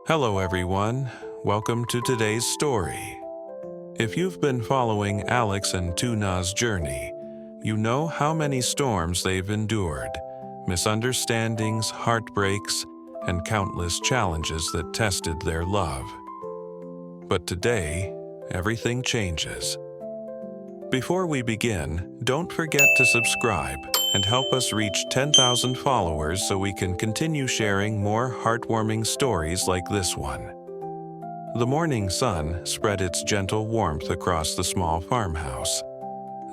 Hello everyone, welcome to today's story. If you've been following Alex and Lytuna's journey, you know how many storms they've endured, misunderstandings, heartbreaks, and countless challenges that tested their love. But today, everything changes. Before we begin, don't forget to subscribe and help us reach 10,000 followers so we can continue sharing more heartwarming stories like this one. The morning sun spread its gentle warmth across the small farmhouse.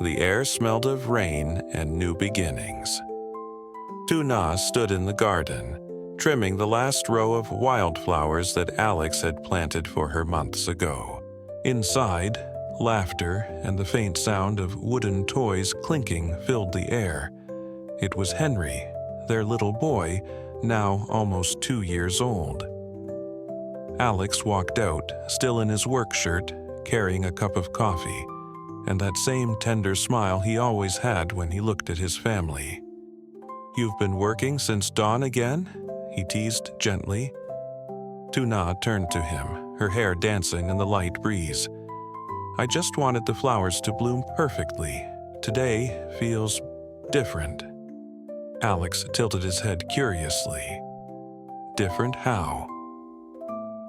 The air smelled of rain and new beginnings. Lytuna stood in the garden, trimming the last row of wildflowers that Alex had planted for her months ago. Inside, laughter and the faint sound of wooden toys clinking filled the air. It was Henry, their little boy, now almost 2 years old. Alex walked out, still in his work shirt, carrying a cup of coffee, and that same tender smile he always had when he looked at his family. "You've been working since dawn again?" he teased gently. Lytuna turned to him, her hair dancing in the light breeze. "I just wanted the flowers to bloom perfectly. Today feels different." Alex tilted his head curiously. "Different how?"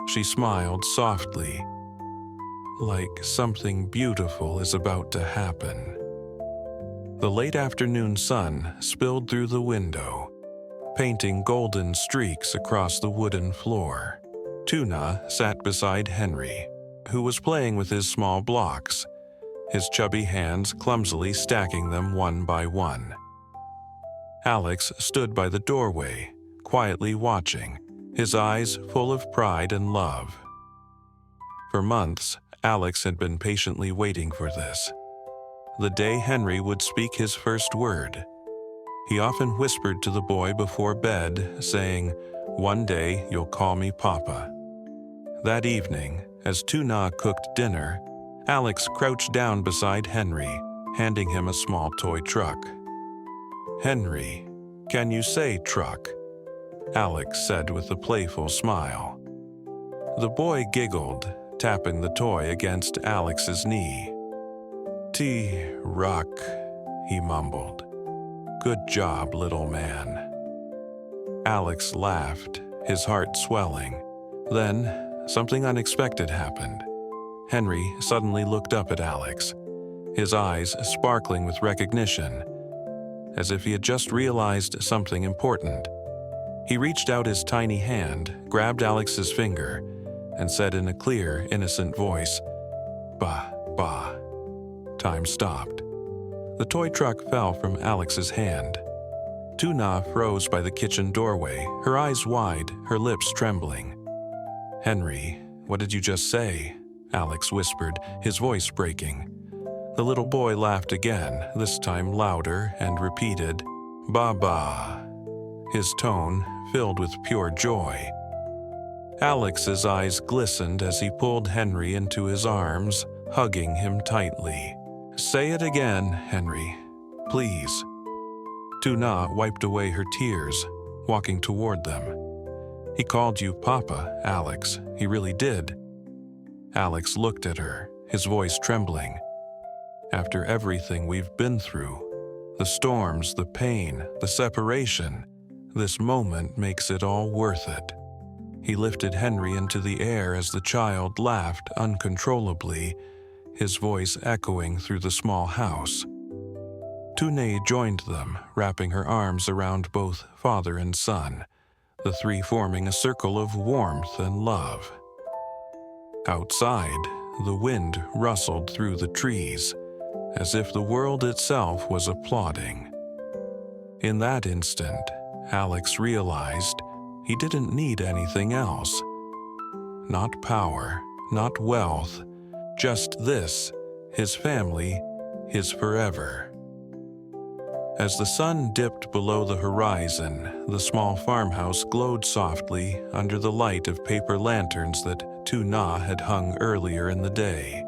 She smiled softly, like something beautiful is about to happen. The late afternoon sun spilled through the window, painting golden streaks across the wooden floor. Lytuna sat beside Henry, who was playing with his small blocks, his chubby hands clumsily stacking them one by one. Alex stood by the doorway, quietly watching, his eyes full of pride and love. For months, Alex had been patiently waiting for this. The day Henry would speak his first word. He often whispered to the boy before bed, saying, "One day you'll call me Papa." That evening, as Lytuna cooked dinner, Alex crouched down beside Henry, handing him a small toy truck. "Henry, can you say truck?" Alex said with a playful smile. The boy giggled, tapping the toy against Alex's knee. "T-Rock," he mumbled. "Good job, little man." Alex laughed, his heart swelling. Then, something unexpected happened. Henry suddenly looked up at Alex, his eyes sparkling with recognition, as if he had just realized something important. He reached out his tiny hand, grabbed Alex's finger, and said in a clear, innocent voice, "Ba, ba." Time stopped. The toy truck fell from Alex's hand. Lytuna froze by the kitchen doorway, her eyes wide, her lips trembling. "Henry, what did you just say?" Alex whispered, his voice breaking. The little boy laughed again, this time louder, and repeated, "Ba-ba," his tone filled with pure joy. Alex's eyes glistened as he pulled Henry into his arms, hugging him tightly. "Say it again, Henry, please." Lytuna wiped away her tears, walking toward them. "He called you Papa, Alex. He really did." Alex looked at her, his voice trembling. "After everything we've been through, the storms, the pain, the separation, this moment makes it all worth it." He lifted Henry into the air as the child laughed uncontrollably, his voice echoing through the small house. Lytuna joined them, wrapping her arms around both father and son, the three forming a circle of warmth and love. Outside, the wind rustled through the trees, as if the world itself was applauding. In that instant, Alex realized he didn't need anything else. Not power, not wealth, just this, his family, his forever. As the sun dipped below the horizon, the small farmhouse glowed softly under the light of paper lanterns that Lytuna had hung earlier in the day.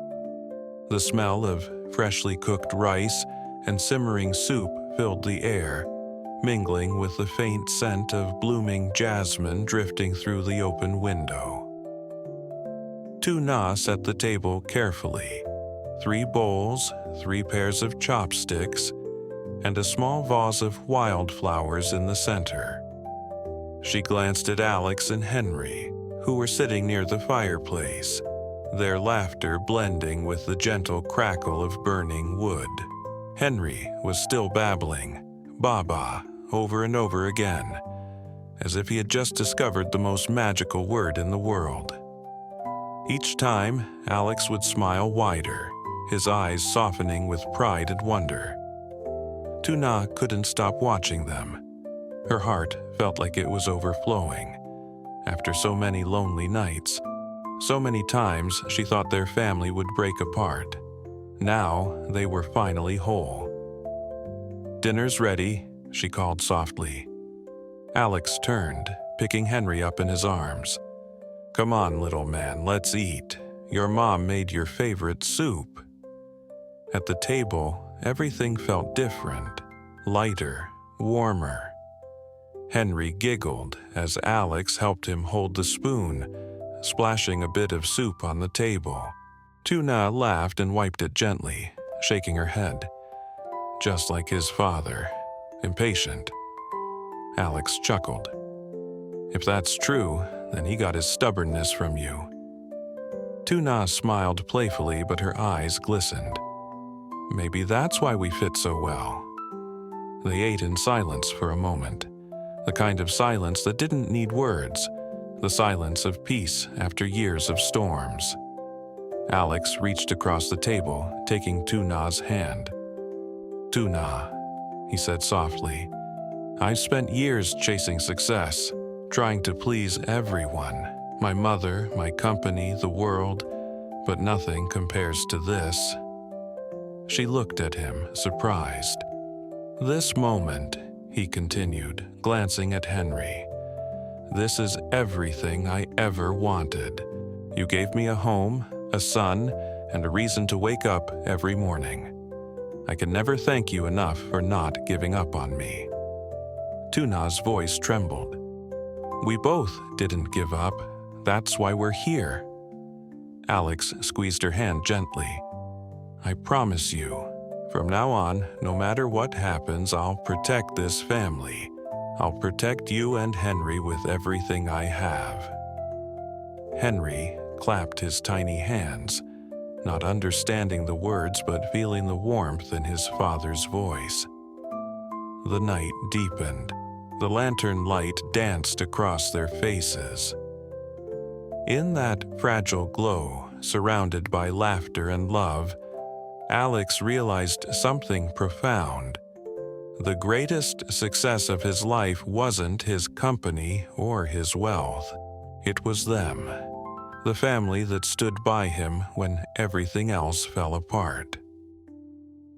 The smell of freshly cooked rice and simmering soup filled the air, mingling with the faint scent of blooming jasmine drifting through the open window. Lytuna set the table carefully. 3 bowls, 3 pairs of chopsticks, and a small vase of wildflowers in the center. She glanced at Alex and Henry, who were sitting near the fireplace, their laughter blending with the gentle crackle of burning wood. Henry was still babbling, "Baba," over and over again, as if he had just discovered the most magical word in the world. Each time, Alex would smile wider, his eyes softening with pride and wonder. Tuna couldn't stop watching them. Her heart felt like it was overflowing. After so many lonely nights, so many times she thought their family would break apart. Now they were finally whole. "Dinner's ready," she called softly. Alex turned, picking Henry up in his arms. "Come on, little man, let's eat. Your mom made your favorite soup." At the table, everything felt different, lighter, warmer. Henry giggled as Alex helped him hold the spoon, splashing a bit of soup on the table. Tuna laughed and wiped it gently, shaking her head. Just like his father, impatient. Alex chuckled. "If that's true, then he got his stubbornness from you." Tuna smiled playfully, but her eyes glistened. "Maybe that's why we fit so well." They ate in silence for a moment, the kind of silence that didn't need words, the silence of peace after years of storms. Alex reached across the table, taking Tuna's hand. "Tuna," he said softly, "I've spent years chasing success, trying to please everyone, my mother, my company, the world, but nothing compares to this." She looked at him, surprised. "This moment," he continued, glancing at Henry, "this is everything I ever wanted. You gave me a home, a son, and a reason to wake up every morning. I can never thank you enough for not giving up on me." Tuna's voice trembled. "We both didn't give up. That's why we're here." Alex squeezed her hand gently. "I promise you, from now on, no matter what happens, I'll protect this family. I'll protect you and Henry with everything I have." Henry clapped his tiny hands, not understanding the words but feeling the warmth in his father's voice. The night deepened. The lantern light danced across their faces. In that fragile glow, surrounded by laughter and love, Alex realized something profound. The greatest success of his life wasn't his company or his wealth. It was them, the family that stood by him when everything else fell apart.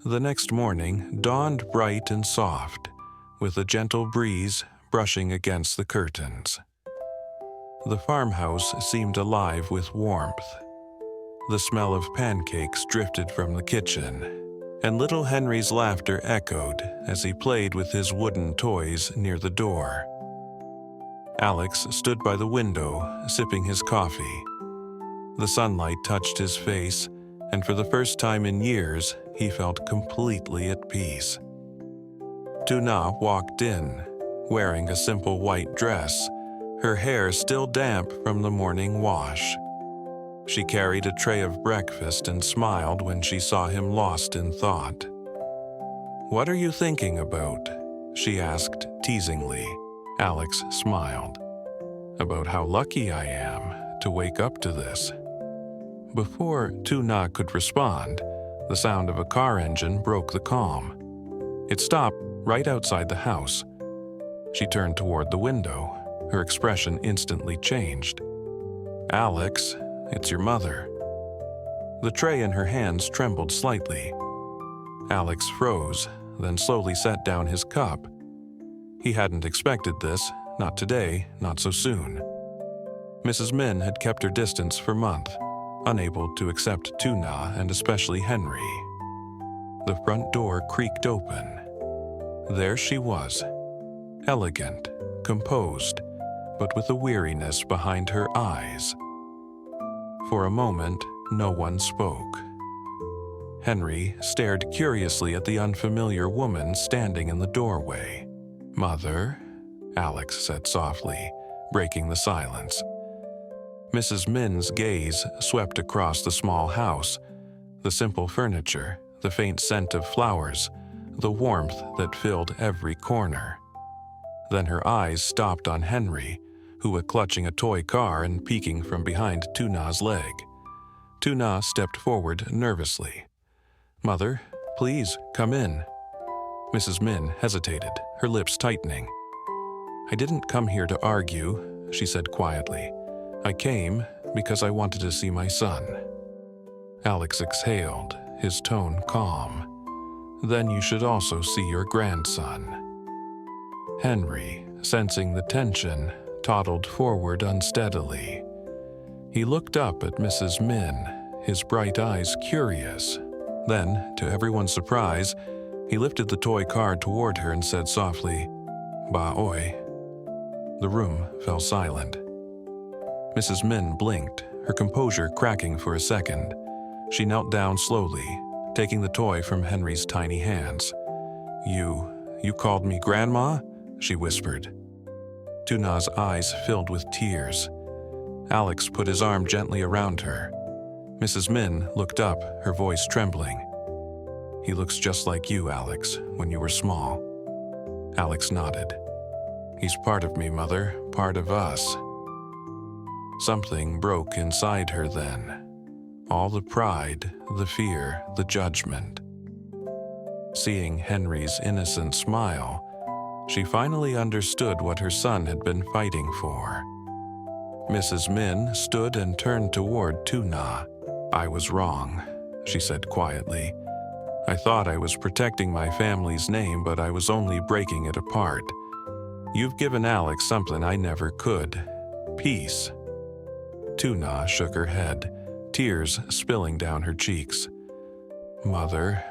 The next morning dawned bright and soft, with a gentle breeze brushing against the curtains. The farmhouse seemed alive with warmth. The smell of pancakes drifted from the kitchen, and little Henry's laughter echoed as he played with his wooden toys near the door. Alex stood by the window, sipping his coffee. The sunlight touched his face, and for the first time in years, he felt completely at peace. Tuna walked in, wearing a simple white dress, her hair still damp from the morning wash. She carried a tray of breakfast and smiled when she saw him lost in thought. "What are you thinking about?" she asked teasingly. Alex smiled. "About how lucky I am to wake up to this." Before Tuna could respond, the sound of a car engine broke the calm. It stopped right outside the house. She turned toward the window. Her expression instantly changed. "Alex, it's your mother." The tray in her hands trembled slightly. Alex froze, then slowly set down his cup. He hadn't expected this, not today, not so soon. Mrs. Min had kept her distance for months, unable to accept Tuna and especially Henry. The front door creaked open. There she was, elegant, composed, but with a weariness behind her eyes. For a moment, no one spoke. Henry stared curiously at the unfamiliar woman standing in the doorway. "Mother," Alex said softly, breaking the silence. Mrs. Min's gaze swept across the small house, the simple furniture, the faint scent of flowers, the warmth that filled every corner. Then her eyes stopped on Henry, who was clutching a toy car and peeking from behind Lytuna's leg. Lytuna stepped forward nervously. "Mother, please, come in." Mrs. Min hesitated, her lips tightening. "I didn't come here to argue," she said quietly. "I came because I wanted to see my son." Alex exhaled, his tone calm. "Then you should also see your grandson." Henry, sensing the tension, toddled forward unsteadily. He looked up at Mrs. Min, his bright eyes curious. Then, to everyone's surprise, he lifted the toy car toward her and said softly, "Ba-oi." The room fell silent. Mrs. Min blinked, her composure cracking for a second. She knelt down slowly, taking the toy from Henry's tiny hands. You called me Grandma?" she whispered. Lytuna's eyes filled with tears. Alex put his arm gently around her. Mrs. Min looked up, her voice trembling. "He looks just like you, Alex, when you were small." Alex nodded. "He's part of me, Mother, part of us." Something broke inside her then. All the pride, the fear, the judgment. Seeing Henry's innocent smile, she finally understood what her son had been fighting for. Mrs. Min stood and turned toward Lytuna. "I was wrong," she said quietly. "I thought I was protecting my family's name, but I was only breaking it apart. You've given Alex something I never could. Peace." Lytuna shook her head, tears spilling down her cheeks. "Mother,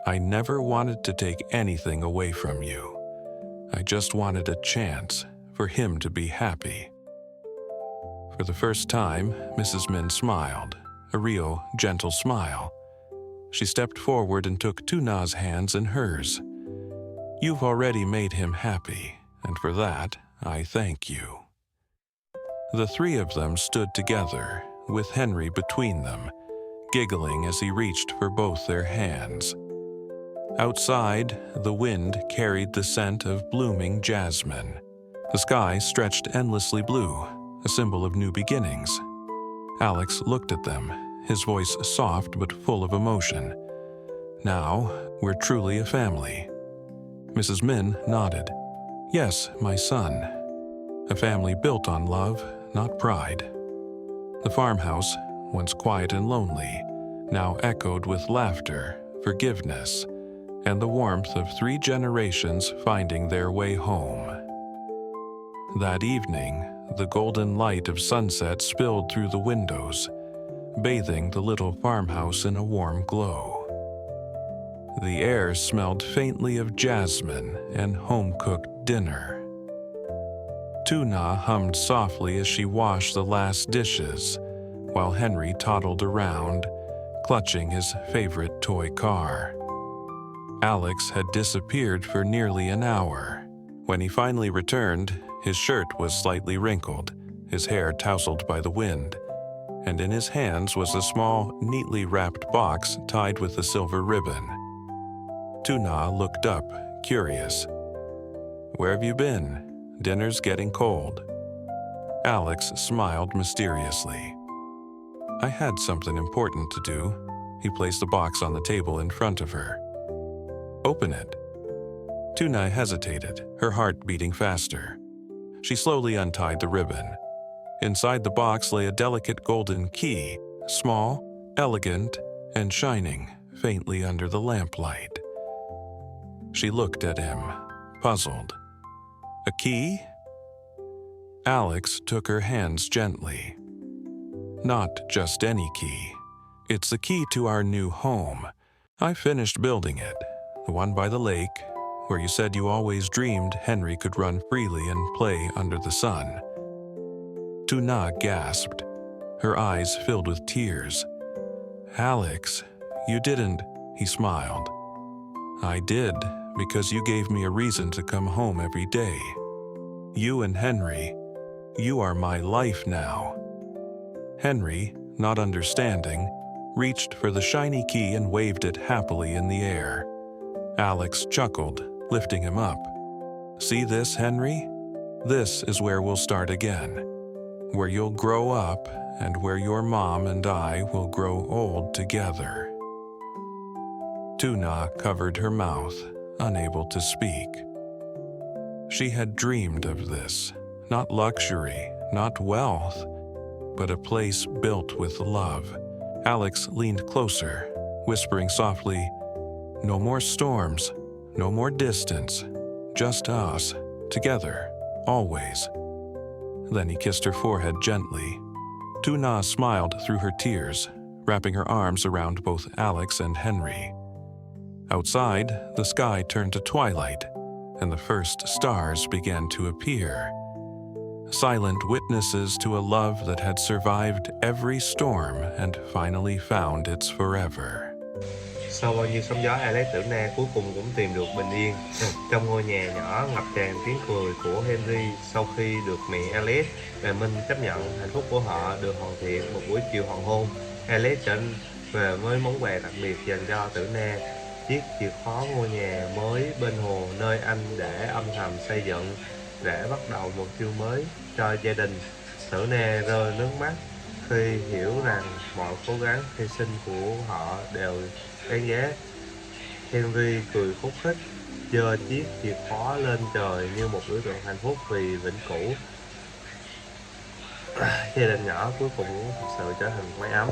I never wanted to take anything away from you. I just wanted a chance for him to be happy." For the first time, Mrs. Min smiled, a real, gentle smile. She stepped forward and took Lytuna's hands in hers. "You've already made him happy, and for that, I thank you." The three of them stood together, with Henry between them, giggling as he reached for both their hands. Outside, the wind carried the scent of blooming jasmine. The sky stretched endlessly blue, a symbol of new beginnings. Alex looked at them, his voice soft but full of emotion. "Now, we're truly a family." Mrs. Min nodded. "Yes, my son. A family built on love, not pride." The farmhouse, once quiet and lonely, now echoed with laughter, forgiveness, and the warmth of 3 generations finding their way home. That evening, the golden light of sunset spilled through the windows, bathing the little farmhouse in a warm glow. The air smelled faintly of jasmine and home-cooked dinner. Lytuna hummed softly as she washed the last dishes, while Henry toddled around, clutching his favorite toy car. Alex had disappeared for nearly an hour. When he finally returned, his shirt was slightly wrinkled, his hair tousled by the wind, and in his hands was a small, neatly wrapped box tied with a silver ribbon. Lytuna looked up, curious. "Where have you been? Dinner's getting cold." Alex smiled mysteriously. "I had something important to do." He placed the box on the table in front of her. "Open it." Lytuna hesitated, her heart beating faster. She slowly untied the ribbon. Inside the box lay a delicate golden key, small, elegant, and shining faintly under the lamplight. She looked at him, puzzled. "A key?" Alex took her hands gently. "Not just any key. It's the key to our new home. I finished building it, the one by the lake, where you said you always dreamed Henry could run freely and play under the sun." Lytuna gasped. her eyes filled with tears. "Alex, you didn't," he smiled. "I did, because you gave me a reason to come home every day. You and Henry, you are my life now." Henry, not understanding, reached for the shiny key and waved it happily in the air. Alex chuckled, lifting him up. "See this, Henry? This is where we'll start again. Where you'll grow up and where your mom and I will grow old together." Tuna covered her mouth, unable to speak. She had dreamed of this, not luxury, not wealth, but a place built with love. Alex leaned closer, whispering softly, "No more storms, no more distance, just us, together, always." Then he kissed her forehead gently. Tuna smiled through her tears, wrapping her arms around both Alex and Henry. Outside, the sky turned to twilight, and the first stars began to appear. Silent witnesses to a love that had survived every storm and finally found its forever. Sau bao nhiêu sóng gió, Alex Tử Na cuối cùng cũng tìm được bình yên. Trong ngôi nhà nhỏ ngập tràn tiếng cười của Henry sau khi được mẹ Alex và Minh chấp nhận hạnh phúc của họ được hoàn thiện một buổi chiều hoàng hôn. Alex trở về với món quà đặc biệt dành cho Tử Na, chiếc chìa khóa ngôi nhà mới bên hồ nơi anh để âm thầm xây dựng để bắt đầu một chương mới cho gia đình. Tử Na rơi nước mắt khi hiểu rằng mọi cố gắng hy sinh của họ đều đáng giá. Henry cười khúc khích, giơ chiếc chìa khóa lên trời như một biểu tượng hạnh phúc vì vĩnh cửu. Gia đình nhỏ cuối cùng cũng thực sự trở thành mái ấm.